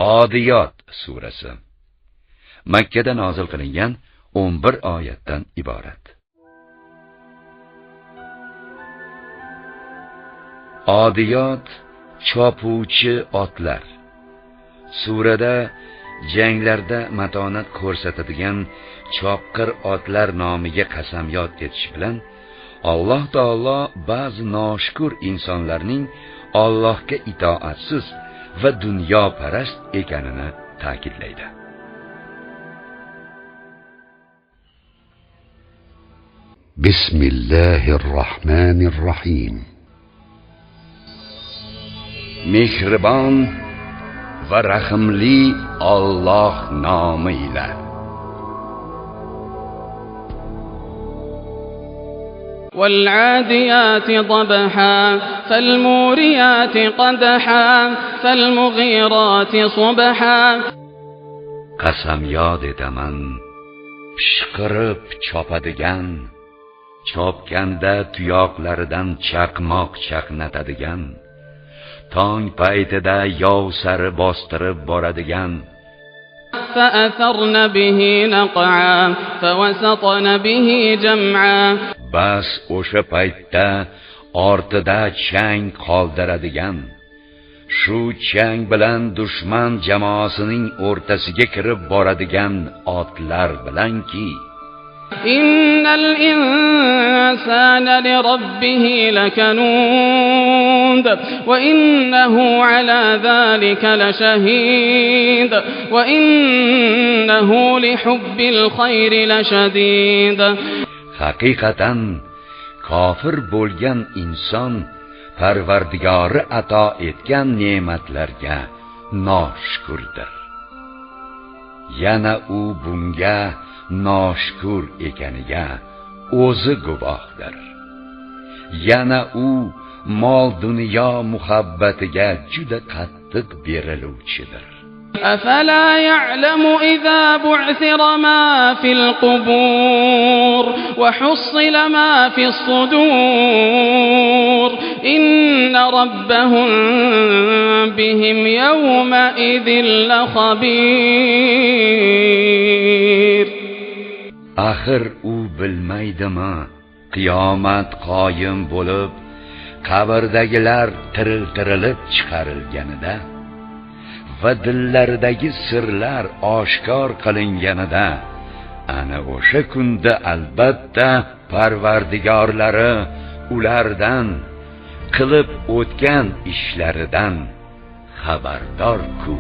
Odiyot surasi Makka da nozil qilingan 11 oyatdan iborat. Odiyot chopuvchi otlar. Surada janglarda matonat ko'rsatadigan chopqir otlar nomiga qasamyod etish bilan Alloh taolo ba'zi noshukur insonlarning Allohga itoatsiz va dunyoparast ekanini ta'kidlaydi. Bismillahirrahmanirrahim. Mehribon va rahimli Alloh nomi bilan. والعاديات ضبحا فالموريات قدحا فالمغيرات صبحا. Qasamyod etaman, pishqirib chopadigan, chopganda tuyoqlaridan chaqmoq chaqnatadigan, tong paytida yov sari bostirib boradigan. فأثرن به نقعا فوسطن به جمعا. Bas o'sha paytda ortida chang qoldiradigan, shu chang bilan dushman jamoasining o'rtasiga kirib boradigan otlar bilanki, innal insana li robbih lakanud va innahu ala zalika lashahid va innahu li hubbil khayr lashadid. Haqiqatan kofir bo'lgan inson Parvardigori ato etgan ne'matlarga noshukurdir. Yana u bunga noshukur ekaniga o'zi guvohdir. Yana u mol dunyo muhabbatiga juda qattiq beriluvchidir. أفلا يعلم إذا بعثر ما في القبور وحصل ما في الصدور إن ربهم بهم يومئذ لخبير. Axir u bilmaydimi, qiyomat qoyim bo'lib, qabrdagilar tirilib chiqarilganida va dillaridagi sirlar oshkor qilinganida, ana o'sha kunda albatta Parvardigorlari ulardan qilib o'tgan ishlaridan xabardor-ku.